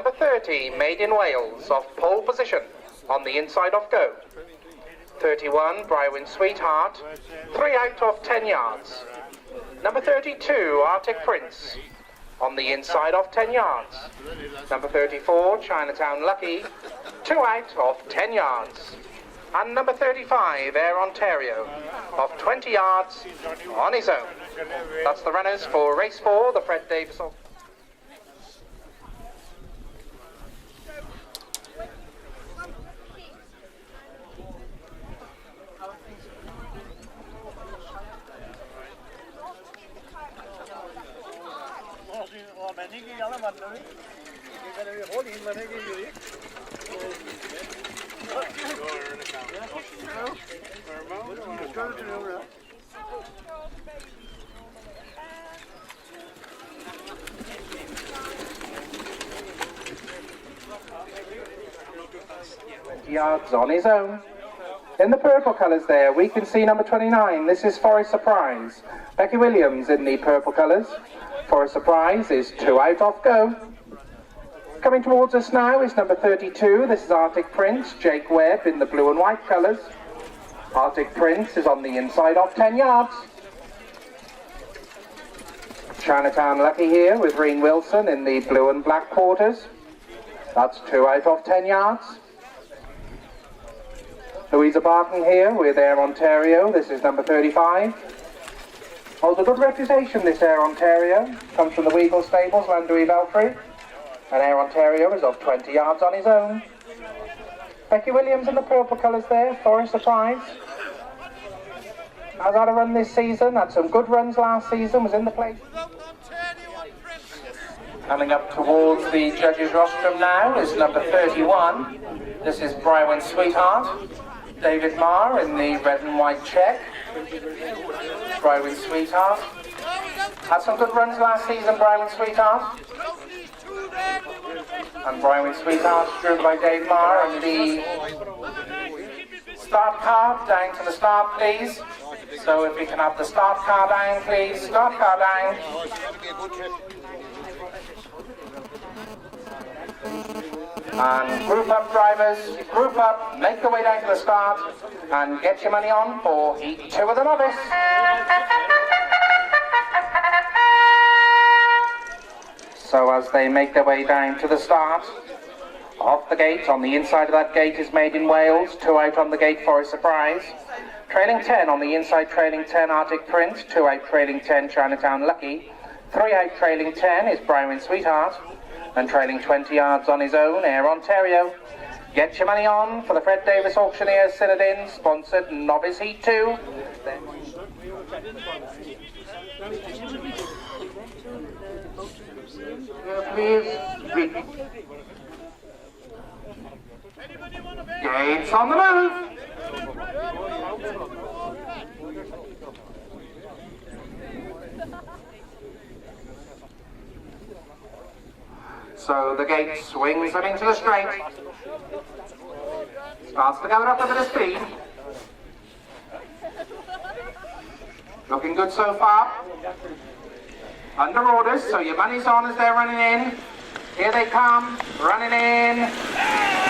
Number 30, Made in Wales, off pole position, on the inside off go. 31, Brywin Sweetheart, 3 out of 10 yards. Number 32, Arctic Prince, on the inside off 10 yards. Number 34, Chinatown Lucky, 2 out of 10 yards. And number 35, Air Ontario, off 20 yards, on his own. That's the runners for race 4, the Fred Davis. Yards on his own. In the purple colours there, we can see number 29. This is Forest Surprise. Becky Williams in the purple colours. Forest Surprise is 2 out off go. Coming towards us now is number 32. This is Arctic Prince. Jake Webb in the blue and white colours. Arctic Prince is on the inside off 10 yards. Chinatown Lucky here with Reen Wilson in the blue and black quarters. That's 2 out of 10 yards. Louisa Barton here with Air Ontario. This is number 35. Holds a good reputation, this Air Ontario. Comes from the Weagle Stables, Landry Belfry. And Air Ontario is off 20 yards on his own. Becky Williams in the purple colours there, Forest Surprise. Has had a run this season, had some good runs last season, was in the place. Coming up towards the judges' rostrum now is number 31. This is Brywin Sweetheart. David Marr in the red and white check. Brywin Sweetheart. Had some good runs last season, Brywin Sweetheart. And Brywin Sweetheart driven by Dave Marr, and the start car down to the start, please. So if we can have the start car down, please. Start car down. And group up, drivers, group up, make your way down to the start and get your money on for Heat 2 of the Novice. So as they make their way down to the start, off the gate, on the inside of that gate is Made in Wales, 2 out on the gate, Forest Surprise. Trailing 10 on the inside, trailing 10, Arctic Prince, 2 out trailing 10, Chinatown Lucky. 3 out trailing 10 is Brywin Sweetheart. And trailing 20 yards on his own, Air Ontario. Get your money on for the Fred Davis Auctioneers Synod-In, sponsored Novice Heat 2. Please. Gates on the move. So the gate swings them into the straight. Starts to gather up a bit of speed. Looking good so far. Under orders, so your money's on as they're running in. Here they come, running in.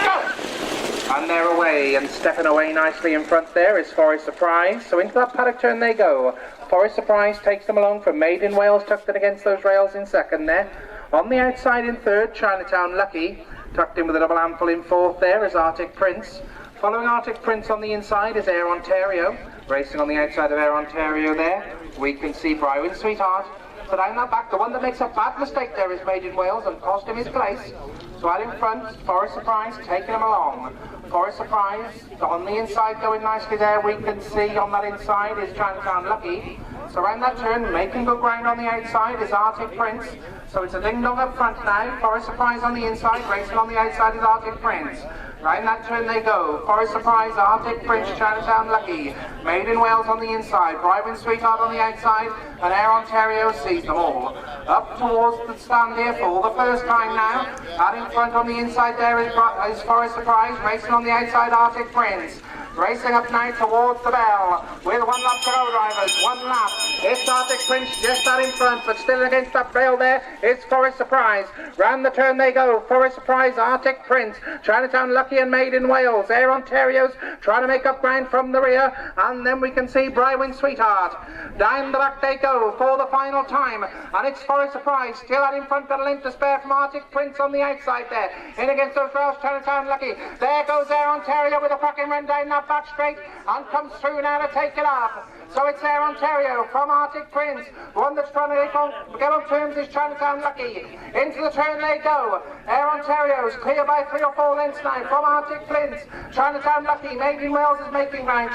Go! And they're away, and stepping away nicely in front there is Forest Surprise. So into that paddock turn they go. Forest Surprise takes them along from Made in Wales, tucked in against those rails in second there. On the outside in third, Chinatown Lucky. Tucked in with a double handful in fourth there is Arctic Prince. Following Arctic Prince on the inside is Air Ontario. Racing on the outside of Air Ontario there, we can see Brywin Sweetheart. So down that back, the one that makes a bad mistake there is Made in Wales and cost him his place. So out in front, Forest Surprise taking him along. Forest Surprise on the inside going nicely there, we can see on that inside is Chinatown Lucky. So around that turn, making good ground on the outside is Arctic Prince. So it's a ding-dong up front now, Forest Surprise on the inside, racing on the outside is Arctic Prince. Round that turn they go, Forest Surprise, Arctic Prince, Chinatown Lucky. Made in Wales on the inside, Brywin Sweetheart on the outside, and Air Ontario sees them all. Up towards the stand here for the first time now. Out in front on the inside there is Forest Surprise, racing on the outside Arctic Prince. racing up now towards the bell, with 1 lap to go, drivers, 1 lap. It's Arctic Prince just out in front, but still against that rail there is Forest Surprise. Round the turn they go, Forest Surprise, Arctic Prince, Chinatown Lucky and Made in Wales. Air Ontario's trying to make up ground from the rear, and then we can see Brywin Sweetheart. Down the back they go for the final time, and it's Forest Surprise still out in front, got a length to spare from Arctic Prince on the outside there. In against those rails, Chinatown Lucky. There goes Air Ontario with a cracking run down that back straight and comes through now to take it up. So it's Air Ontario from Arctic Prince. One that's trying to get on terms is Chinatown Lucky. Into the turn they go. Air Ontario's clear by 3 or 4 lengths now from Arctic Prince. Chinatown Lucky, Made in Wales is making ground.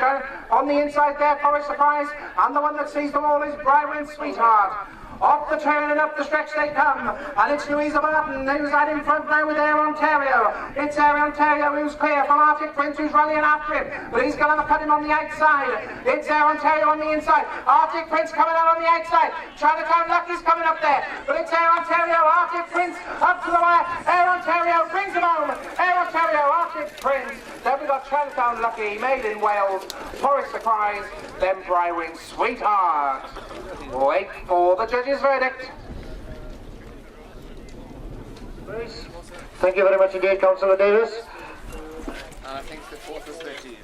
On the inside there, Forest Surprise, and the one that sees them all is Brywin Sweetheart. Off the turn and up the stretch they come, and it's Louisa Barton who's out in front now with Air Ontario. It's Air Ontario who's clear from Arctic Prince, who's rallying after him, but he's going to cut him on the outside. It's Air Ontario on the inside, Arctic Prince coming out on the outside. Chinatown Lucky's coming up there, but it's Air Ontario, Arctic Prince up to the wire. Air Ontario brings him home. Air Ontario, Arctic Prince. Then we got Chinatown Lucky, Made in Wales, Forest Surprise, then Brywin Sweetheart. Wait for the judges' verdict. Thank you very much indeed, Councillor Davis. I think the fourth is 13.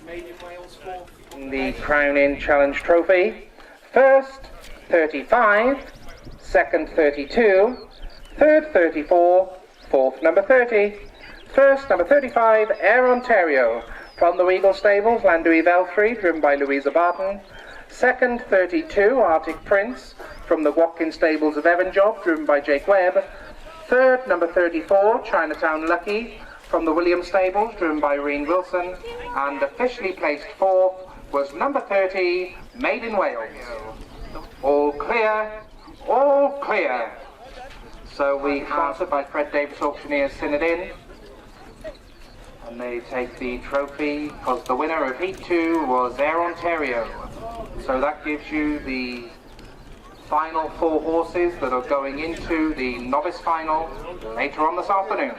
Made in Wales fourth. The Crown Inn Challenge Trophy. First, 35. Second, 32. Third, 34. Fourth, number 30. First, number 35, Air Ontario, from the Weagle Stables, Landui Velfrey, driven by Louisa Barton. Second, 32, Arctic Prince, from the Watkins Stables of Evanjob, driven by Jake Webb. Third, number 34, Chinatown Lucky, from the Williams Stables, driven by Reen Wilson. And officially placed fourth was number 30, Made in Wales. All clear, all clear. So we sponsored by Fred Davis Auctioneers Synod Inn. And they take the trophy because the winner of Heat 2 was Air Ontario. So that gives you the final 4 horses that are going into the novice final later on this afternoon.